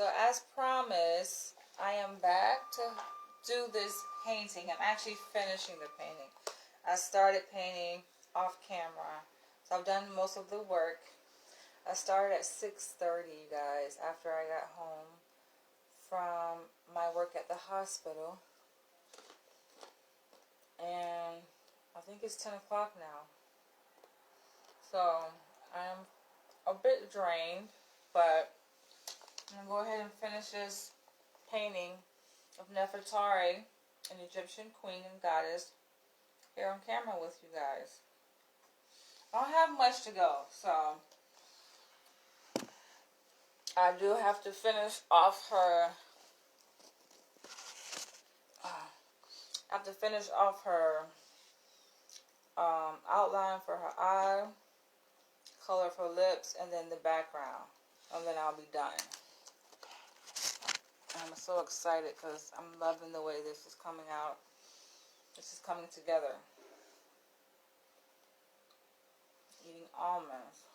So as promised, I am back to do this painting. I'm actually finishing the painting. I started painting off camera. So I've done most of the work. I started at 6:30, you guys, after I got home from my work at the hospital. And I think it's 10 o'clock now. So I'm a bit drained, but I'm going to go ahead and finish this painting of Nefertari, an Egyptian queen and goddess, here on camera with you guys. I don't have much to go, so I do have to finish off her outline for her eye, color for lips, and then the background, and then I'll be done. I'm so excited because I'm loving the way this is coming out. This is coming together. Eating almonds.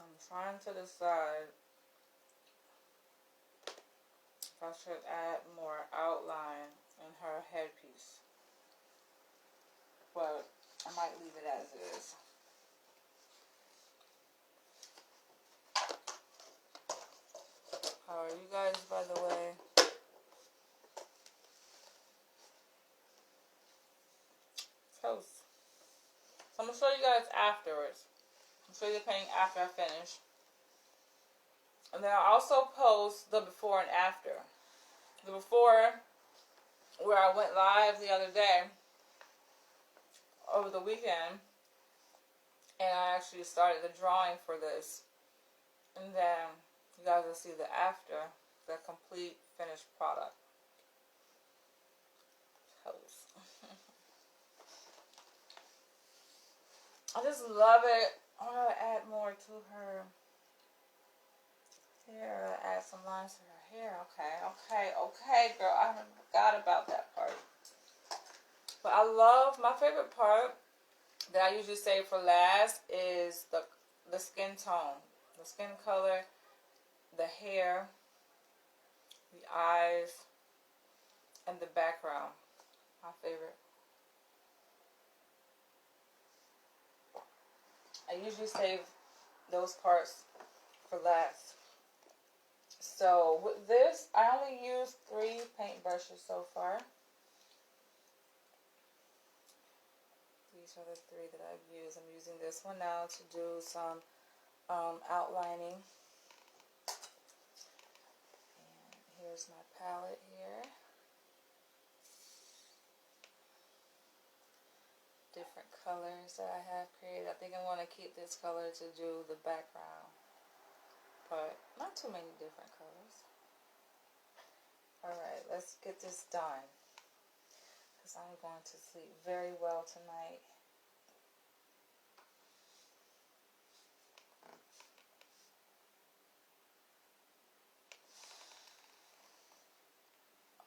I'm trying to decide if I should add more outline in her headpiece. But I might leave it as is. How are you guys, by the way? Toast. So I'm going to show you guys afterwards. I'll show you the painting after I finish. And then I'll also post the before and after. The before, where I went live the other day, over the weekend, and I actually started the drawing for this. And then you guys will see the after, the complete finished product. Toast. I just love it. I want to add more to her hair. Add some lines to her hair. Okay, girl. I forgot about that part. But I love, my favorite part that I usually save for last is the skin tone. The skin color, the hair, the eyes, and the background. My favorite. I usually save those parts for last. So with this, I only used 3 paint brushes so far. These are the 3 that I've used. I'm using this one now to do some outlining. And here's my palette here. Different colors that I have created. I think I want to keep this color to do the background, but not too many different colors. Alright, let's get this done, because I'm going to sleep very well tonight.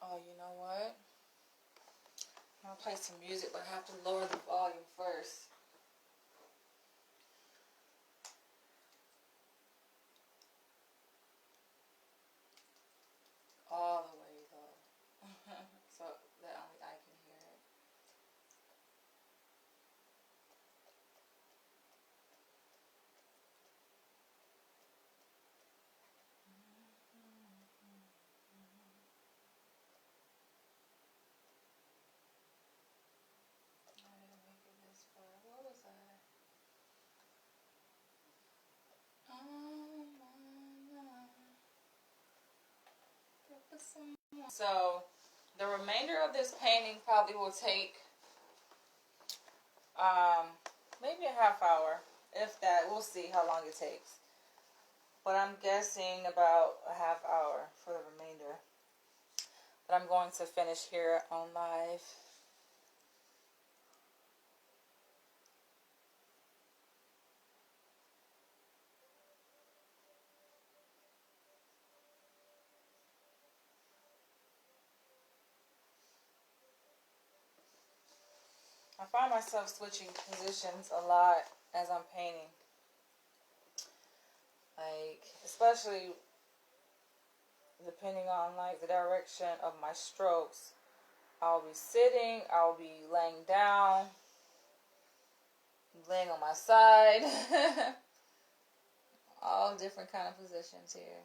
Oh, you know what? I'm going to play some music, but I have to lower the volume first. All the way though. So that only I can hear it. What was that? So the remainder of this painting probably will take maybe a half hour, if that. We'll see how long it takes, but I'm guessing about a half hour for the remainder. But I'm going to finish here on live. I find myself switching positions a lot as I'm painting. Like, especially depending on like the direction of my strokes. I'll be sitting, I'll be laying down, laying on my side. All different kind of positions here.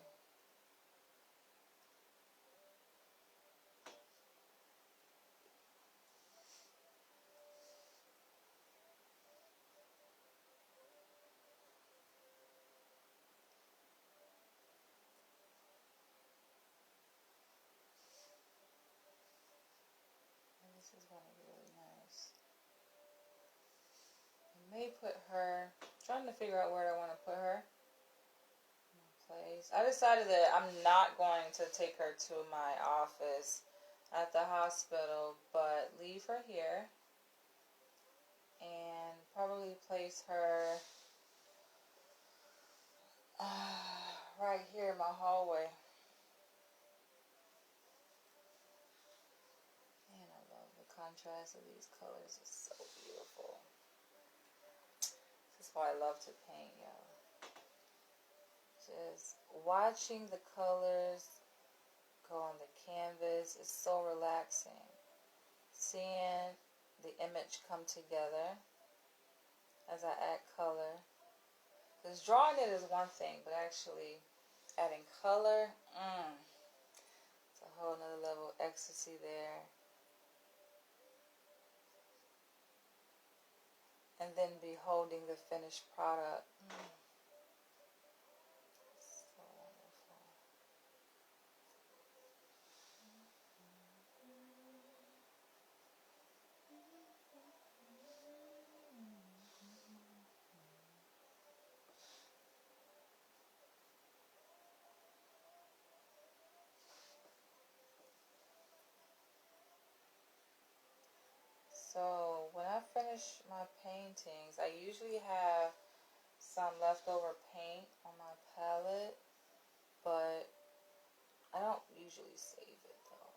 This is going to be really nice. I may put her, trying to figure out where I want to put her. Place. I decided that I'm not going to take her to my office at the hospital, but leave her here and probably place her right here in my hallway. Man, I love the contrast of these colors. It's so beautiful. This is why I love to paint, y'all. Just watching the colors go on the canvas is so relaxing. Seeing the image come together as I add color. Because drawing it is one thing, but actually adding color, it's a whole nother level of ecstasy there. And then beholding the finished product. So when I finish my paintings, I usually have some leftover paint on my palette, but I don't usually save it though.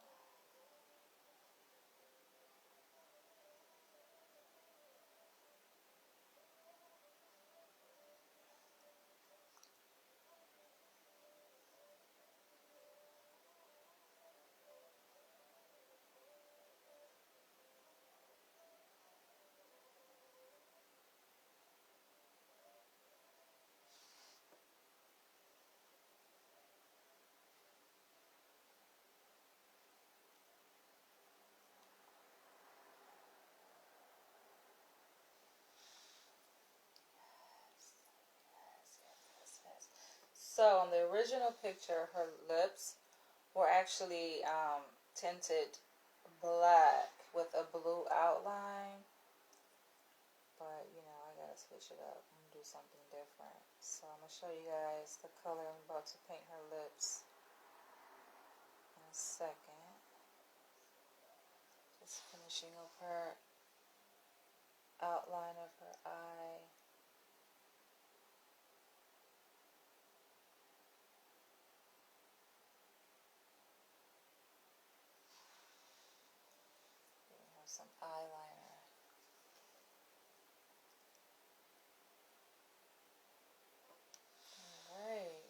So on the original picture, her lips were actually tinted black with a blue outline. But, you know, I gotta switch it up and do something different. So I'm gonna show you guys the color I'm about to paint her lips in a second. Just finishing up her outline of her eye. Some eyeliner. Alright.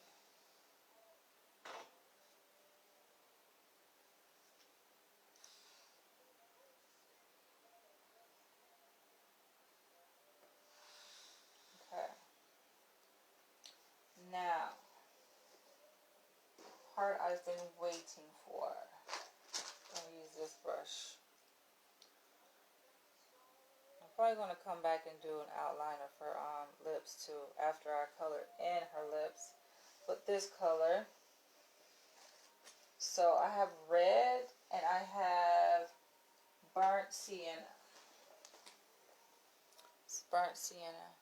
Okay. Now, part I've been waiting for. I'm gonna use this brush. I'm probably gonna come back and do an outline of her lips too after I color in her lips with this color. So I have red and I have burnt sienna. It's burnt sienna.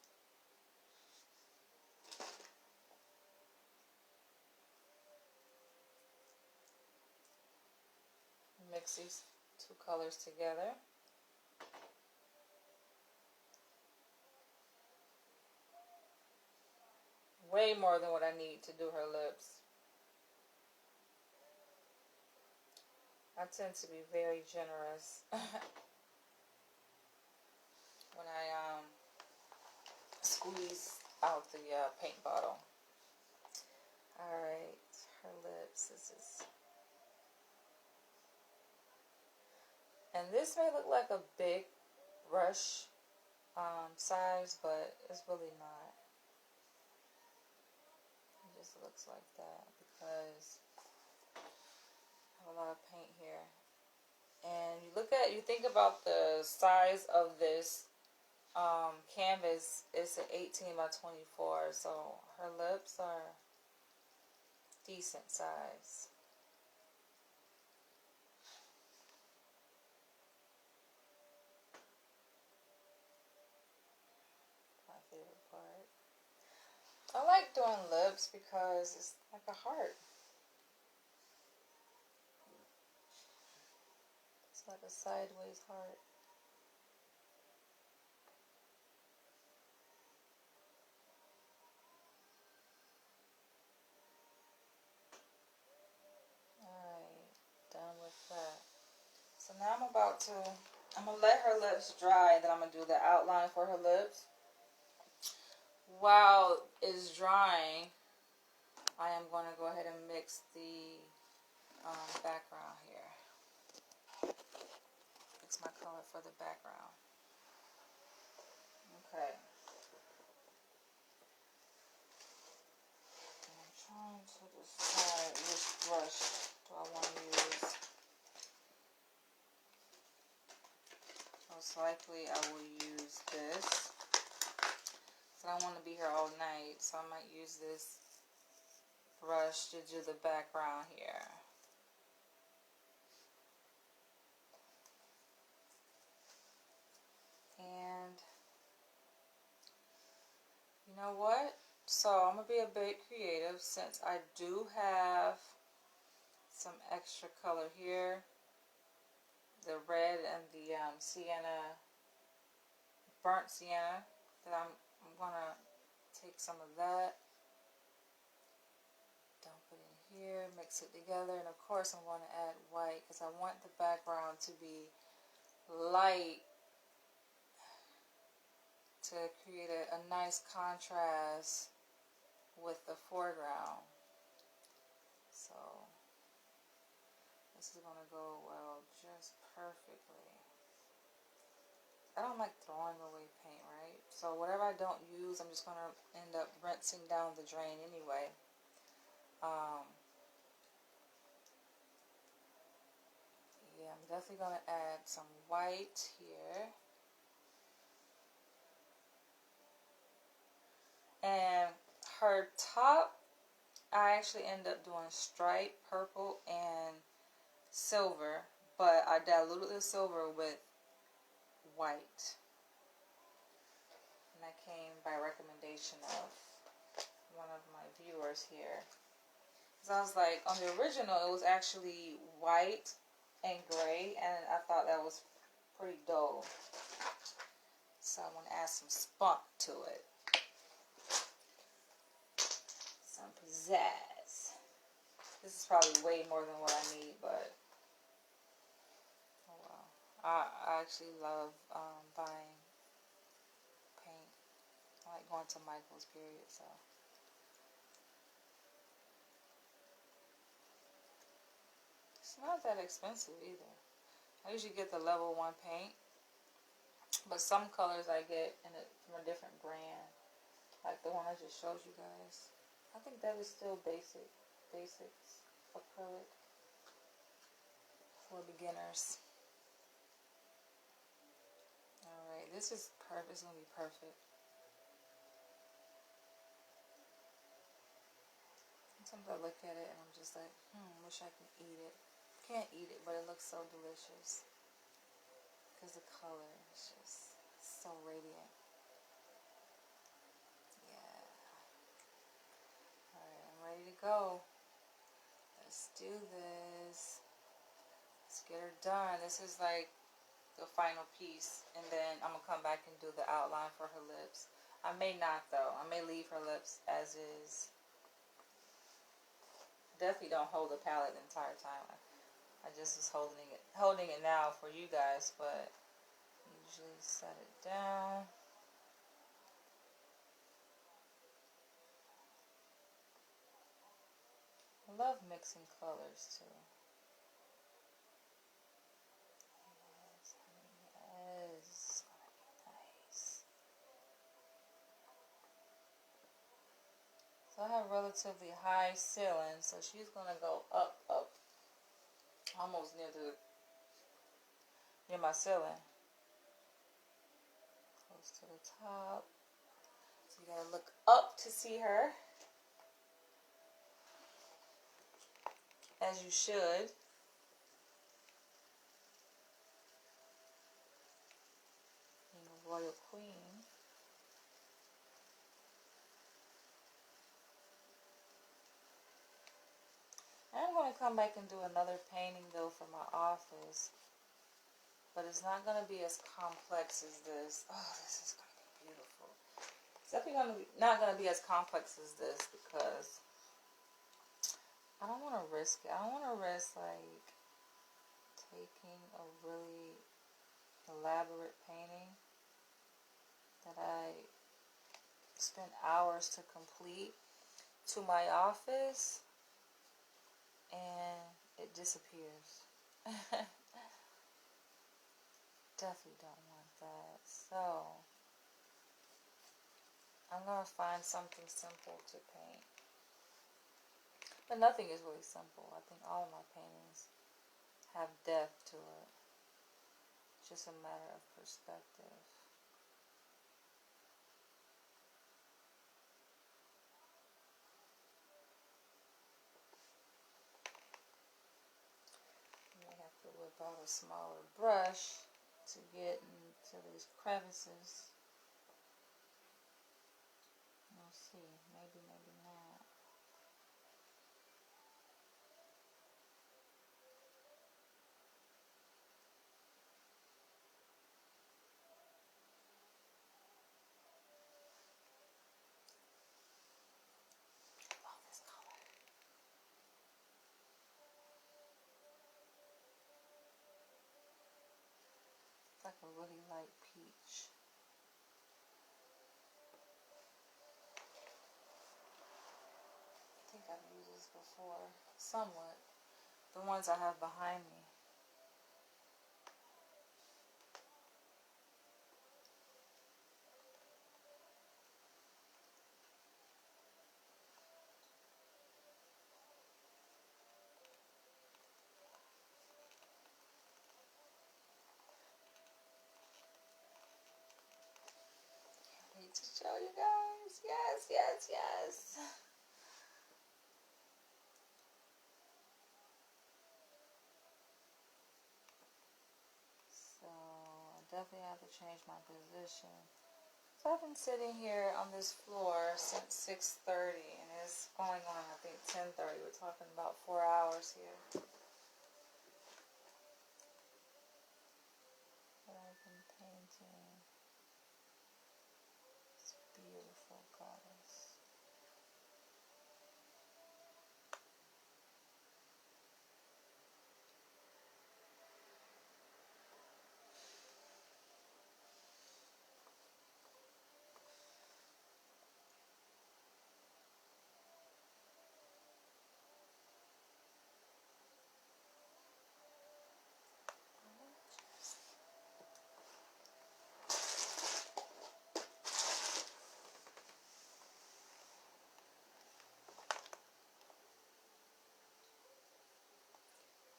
Mix these two colors together. Way more than what I need to do her lips. I tend to be very generous when I squeeze out the paint bottle. Alright, her lips. And this may look like a big brush size, but it's really not. It just looks like that because I have a lot of paint here. And you think about the size of this canvas. It's an 18 by 24, so her lips are decent size. My favorite part. I like doing lips because it's like a heart. It's like a sideways heart. Alright, done with that. So now I'm going to let her lips dry, and then I'm going to do the outline for her lips. While it's drying, I am going to go ahead and mix the background here. Mix my color for the background. Okay. I'm trying to decide which brush do I want to use. Most likely I will use this. So I don't want to be here all night, so I might use this brush to do the background here. And you know what? So I'm going to be a bit creative since I do have some extra color here. The red and the sienna, burnt sienna, that I'm going to take some of that, dump it in here, mix it together, and of course I'm going to add white because I want the background to be light to create a nice contrast with the foreground. So this is going to go well just perfectly. I don't like throwing away paint, right? So whatever I don't use, I'm just going to end up rinsing down the drain anyway. Yeah, I'm definitely going to add some white here. And her top, I actually end up doing striped purple and silver, but I diluted the silver with white. And that came by recommendation of one of my viewers here. So I was like, on the original, it was actually white and gray, and I thought that was pretty dull. So I want to add some spunk to it. Some pizzazz. This is probably way more than what I need, but oh well. I actually love buying paint. I like going to Michael's, period, so. It's not that expensive either. I usually get the level 1 paint, but some colors I get from a different brand, like the one I just showed you guys. I think that is still basics acrylic for beginners. Alright, this is perfect. It's going to be perfect. Sometimes I look at it and I'm just like, wish I could eat it. Can't eat it, but it looks so delicious. Because the color is just so radiant. Yeah. Alright, I'm ready to go. Let's do this. Let's get her done. This is like the final piece. And then I'm going to come back and do the outline for her lips. I may not, though. I may leave her lips as is. Definitely don't hold the palette the entire time. I just was holding it now for you guys, but usually set it down. I love mixing colors too. Yes, honey, yes. It's gonna be nice. So I have relatively high ceiling, so she's gonna go up, almost near my ceiling. Close to the top. So you gotta look up to see her, as you should. Being a royal queen. I'm going to come back and do another painting though for my office. But it's not going to be as complex as this. Oh, this is going to be beautiful. It's definitely not going to be as complex as this because I don't want to risk it. I don't want to risk like taking a really elaborate painting that I spent hours to complete to my office and it disappears. Definitely don't want that. So I'm gonna find something simple to paint. But nothing is really simple. I think all of my paintings have depth to it. It's just a matter of perspective. You may have to whip out a smaller brush to get into these crevices. We'll see. Maybe, maybe not. Oh, this color. It's like a really light peach. I think I've used this before. Somewhat. The ones I have behind me. Need to show you guys. Yes, yes, yes. So I definitely have to change my position. So I've been sitting here on this floor since 6:30 and it's going on I think 10:30. We're talking about 4 hours here. But I've been painting this beautiful goddess.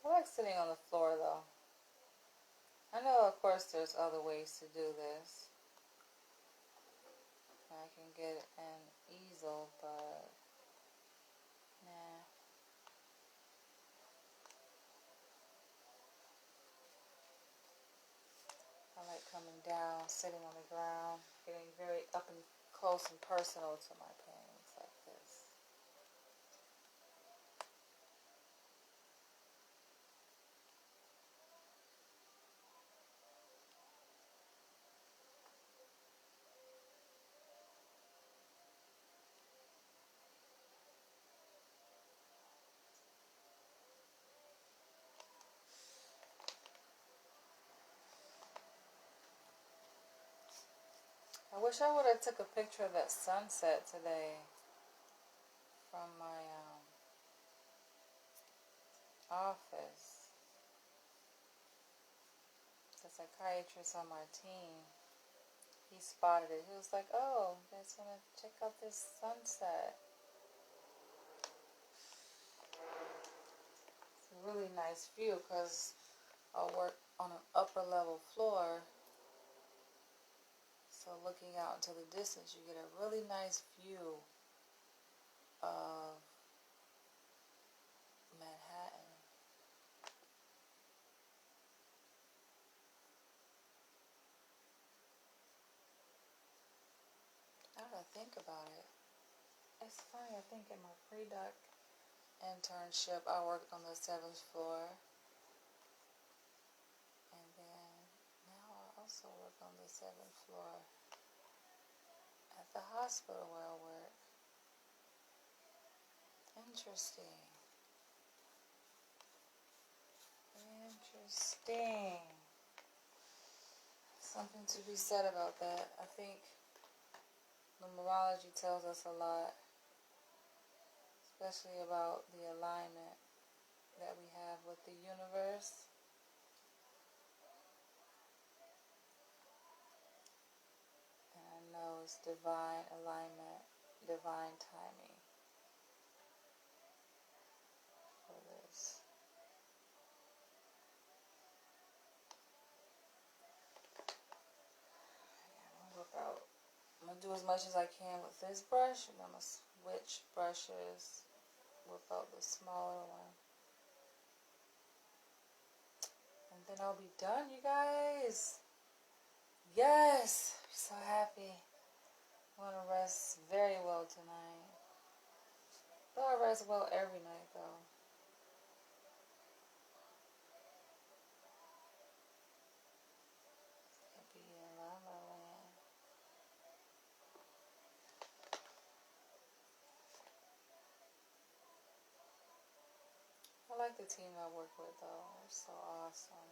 I like sitting on the floor though. I know of course there's other ways to do this. I can get an easel, but nah. I like coming down, sitting on the ground, getting very up and close and personal to my paintings like this. I wish I would have took a picture of that sunset today from my office, the psychiatrist on my team, he spotted it. He was like, "Oh, you guys want to check out this sunset?" It's a really nice view because I'll work on an upper level floor. So looking out into the distance, you get a really nice view of Manhattan. Now that I think about it, it's funny. I think in my pre-doc internship, I worked on the 7th floor. And then now I also work on the 7th floor at the hospital where I work. Interesting. Interesting. Something to be said about that. I think numerology tells us a lot, especially about the alignment that we have with the universe. And I know it's divine alignment, divine timing for this. I'm going to do as much as I can with this brush, and I'm going to switch brushes, whip out the smaller one. And then I'll be done, you guys. Yes! I'm so happy. I'm going to rest very well tonight. Though I rest well every night, though. I'll be in La La Land. I like the team I work with, though. They're so awesome.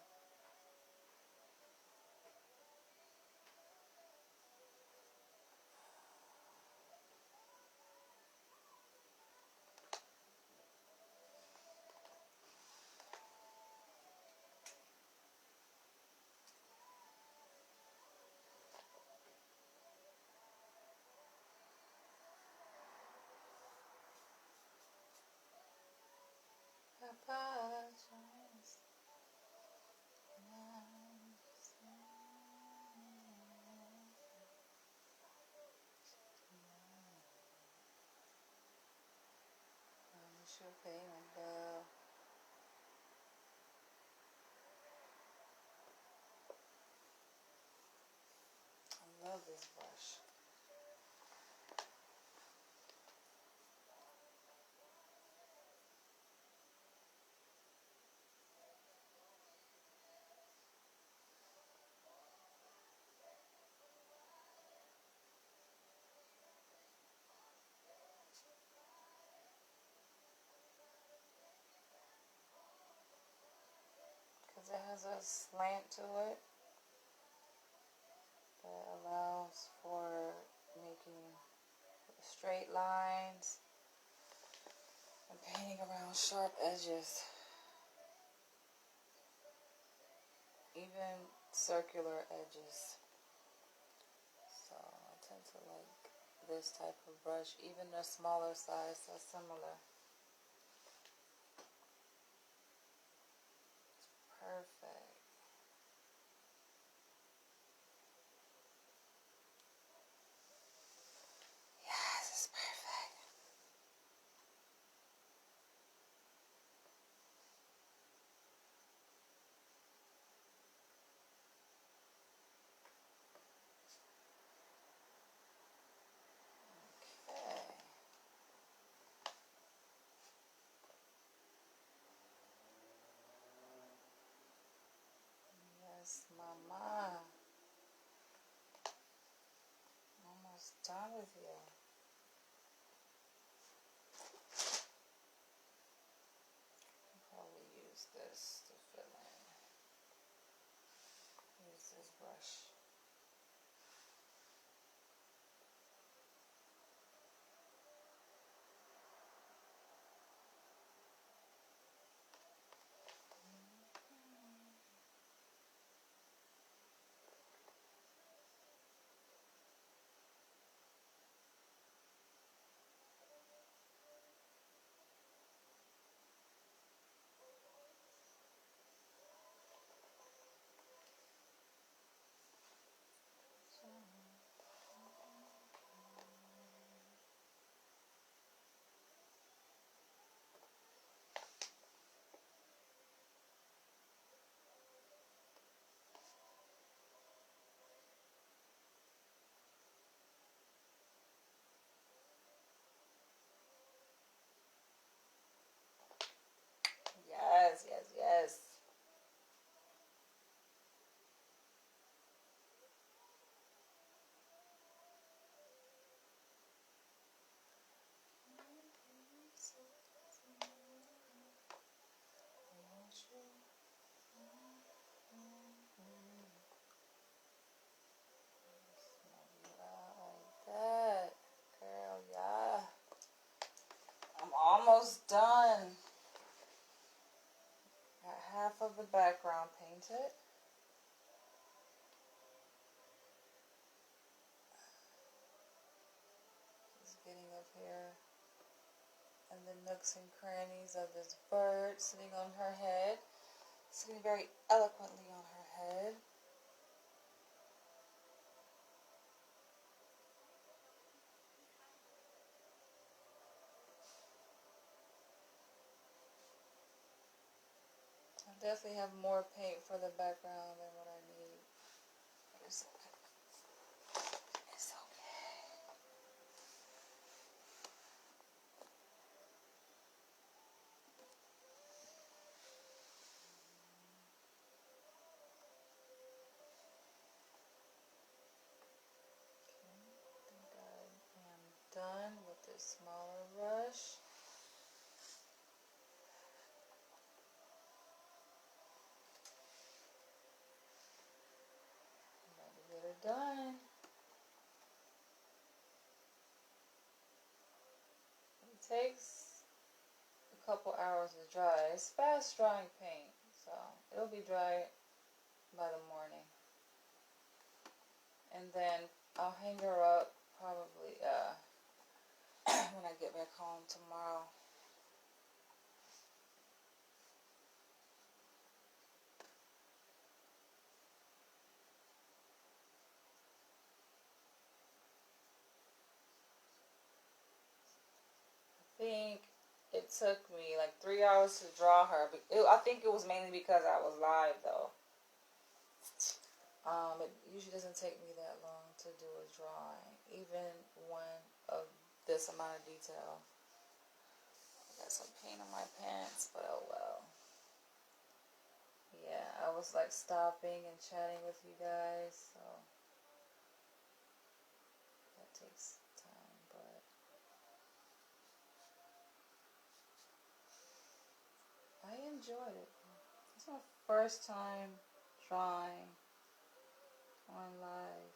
Payment bill. I love this brush. Because it has a slant to it that allows for making straight lines and painting around sharp edges. Even circular edges. So I tend to like this type of brush. Even the smaller size are similar. Perfect. Yes, it's perfect. Okay. Yes, mama. I'm almost done with you. I'll probably use this to fill in. Use this brush. of the background painted. Just getting up here and the nooks and crannies of this bird sitting on her head, sitting very eloquently on her head. I definitely have more paint for the background than what I need. It's okay. It's okay. Okay, I think I am done with this smaller brush. I'm about to get her done. It takes a couple hours to dry. It's fast drying paint, so it'll be dry by the morning. And then I'll hang her up probably when I get back home tomorrow. I think it took me like 3 hours to draw her. I think it was mainly because I was live though. It usually doesn't take me that long to do a drawing, even one of this amount of detail. I got some paint on my pants, but oh well. Yeah, I was like stopping and chatting with you guys, so that takes time, but I enjoyed it. It's my first time drawing on live.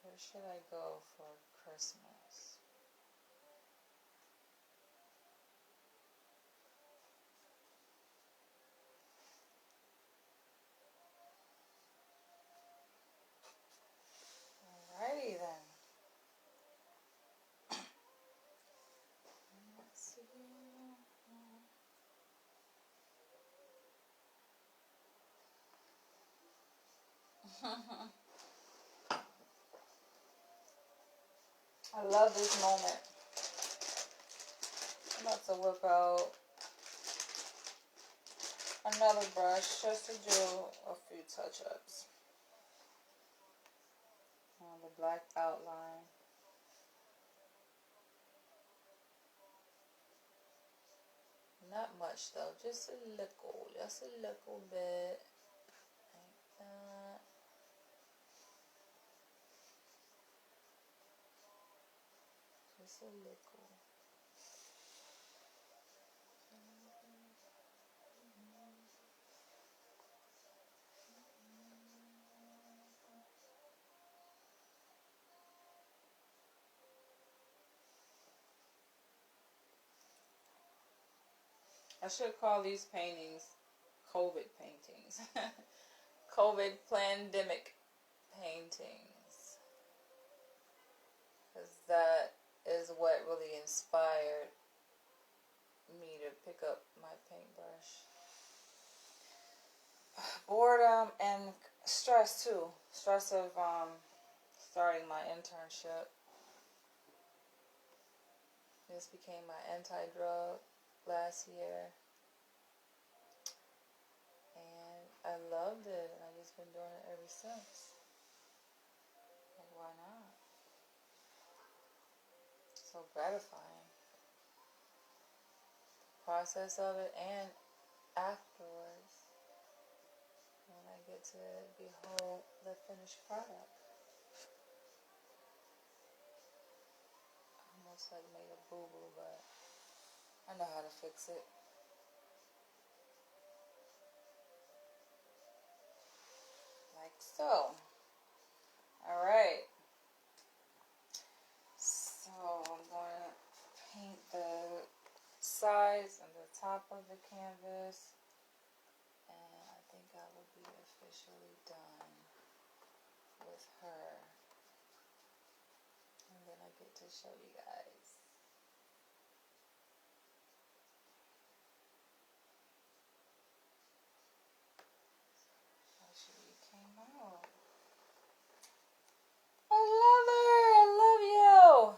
Where should I go for Christmas? Alrighty then. Let's see. I love this moment. I'm about to whip out another brush just to do a few touch-ups on the black outline. Not much though, just a little bit like that. Just a little. I should call these paintings COVID paintings. COVID pandemic paintings. Because that is what really inspired me to pick up my paintbrush. Boredom and stress too. Stress of starting my internship. This became my anti-drug last year. And I loved it, and I've just been doing it ever since. so gratifying. The process of it and afterwards when I get to behold the finished product. I almost like made a boo-boo, but I know how to fix it. Like so. Alright. So I'm going to paint the sides and the top of the canvas. And I think I will be officially done with her. And then I get to show you guys. How she came out. I love her! I love you!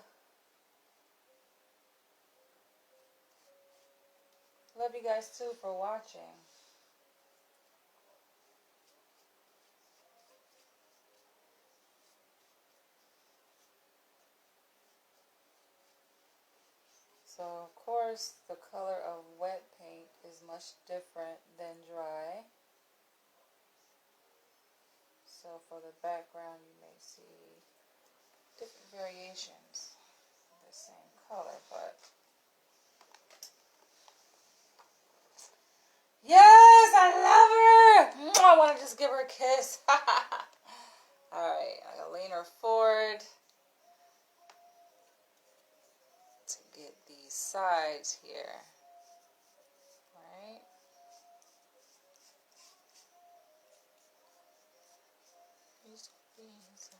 Love you guys too for watching. So of course the color of wet paint is much different than dry. So for the background you may see different variations of the same color, but yes, I love her! I want to just give her a kiss. Alright, I'm going to lean her forward to get these sides here. Right? These beans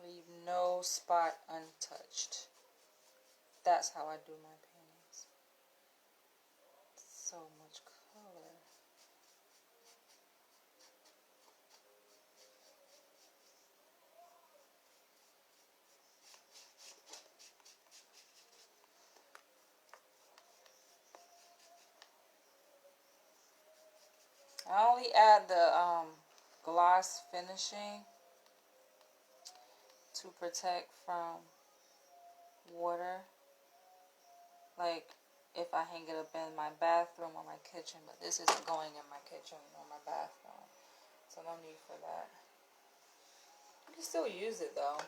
leave no spot untouched. That's how I do my paintings. So much color. I only add the gloss finishing to protect from water. Like if I hang it up in my bathroom or my kitchen, but this isn't going in my kitchen or my bathroom, so no need for that. You can still use it though.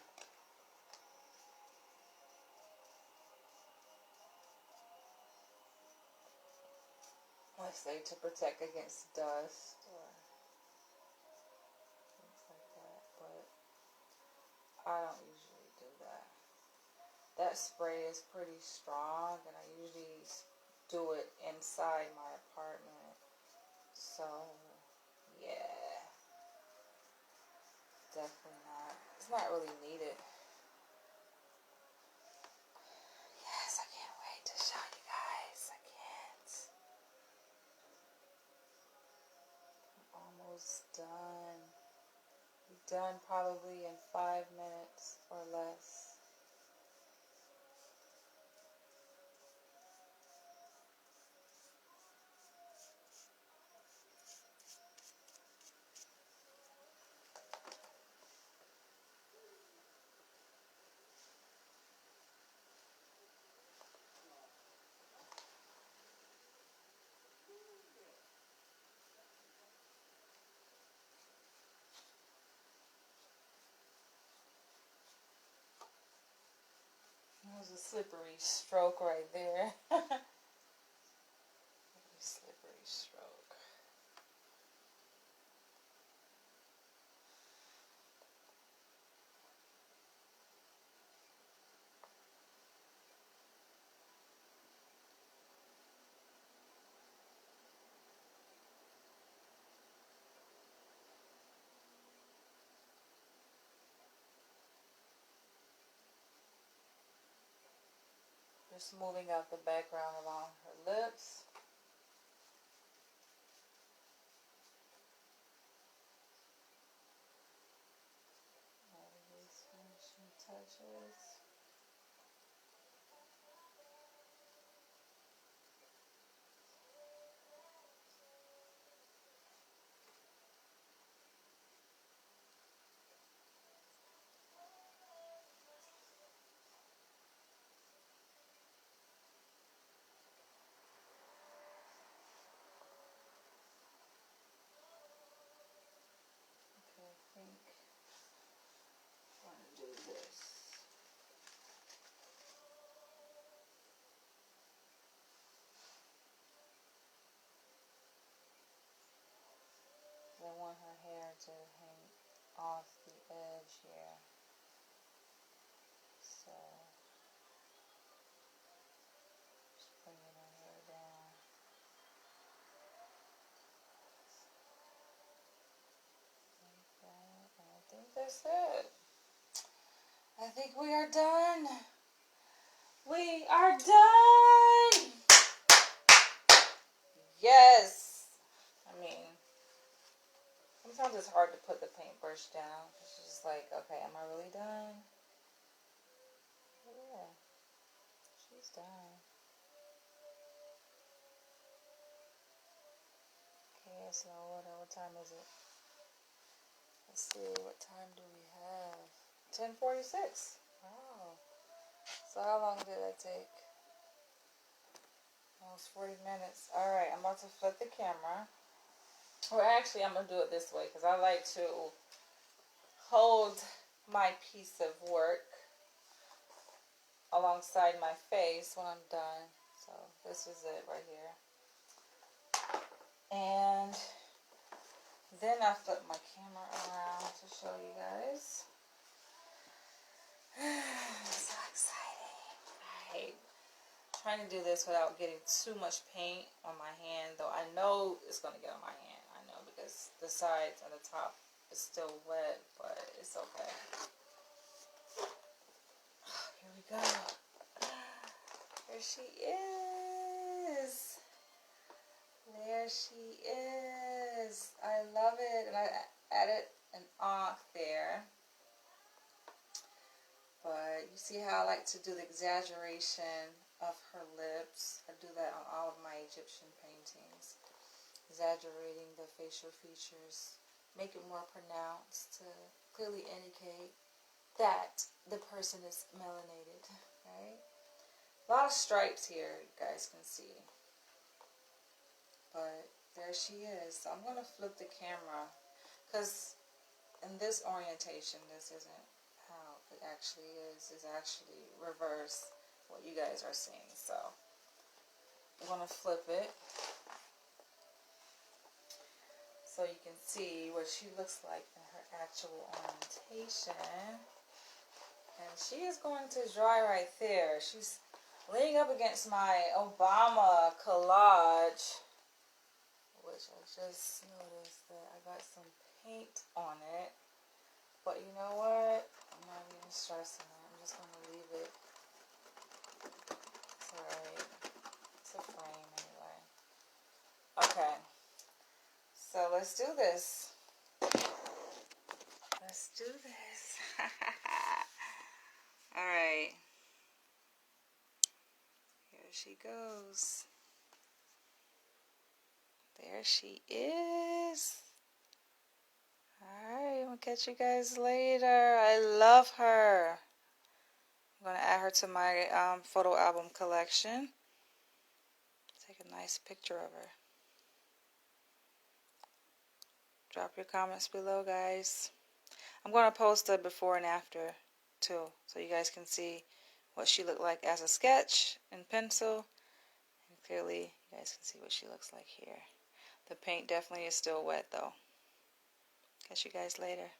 Let's say to protect against dust or things like that, but I don't usually do that. That spray is pretty strong, and I usually do it inside my apartment. So, yeah, definitely not. It's not really needed. Yes, I can't wait to show you guys. I can't. I'm almost done. Be done probably in 5 minutes or less. It was a slippery stroke right there. Slippery stroke. Just smoothing out the background along her lips. All these finishing touches. hair to hang off the edge here. So just bringing her hair down. Like that. And I think that's it. I think we are done. We are done! Yes! I mean, sometimes it's hard to put the paintbrush down. It's just like, okay, am I really done? Yeah, she's done. Okay, so what time is it? Let's see, what time do we have? 10:46. Wow. So how long did that take? Almost 40 minutes. Alright, I'm about to flip the camera. Or actually, I'm going to do it this way because I like to hold my piece of work alongside my face when I'm done. So this is it right here. And then I flip my camera around to show you guys. So exciting. I hate trying to do this without getting too much paint on my hand, though I know it's going to get on my hand. I know because the sides and the top is still wet, but it's okay. Here we go. There she is. There she is. I love it. And I added an ankh there. But you see how I like to do the exaggeration of her lips. I do that on all of my Egyptian paintings. Exaggerating the facial features. Make it more pronounced to clearly indicate that the person is melanated. Right? A lot of stripes here, you guys can see. But there she is. So I'm going to flip the camera. Because in this orientation, this isn't how it actually is. It's actually reverse what you guys are seeing. So I'm going to flip it so you can see what she looks like in her actual orientation. And she is going to dry right there. She's leaning up against my Obama collage, which I just noticed that I got some paint on it. But you know what? I'm not even stressing it. I'm just going to leave it. It's alright. It's a frame anyway. Okay. So let's do this. Let's do this. Alright. Here she goes. There she is. Alright, I'm going to catch you guys later. I love her. I'm going to add her to my photo album collection. Take a nice picture of her. Drop your comments below, guys. I'm going to post a before and after, too, so you guys can see what she looked like as a sketch in pencil. And clearly, you guys can see what she looks like here. The paint definitely is still wet, though. Catch you guys later.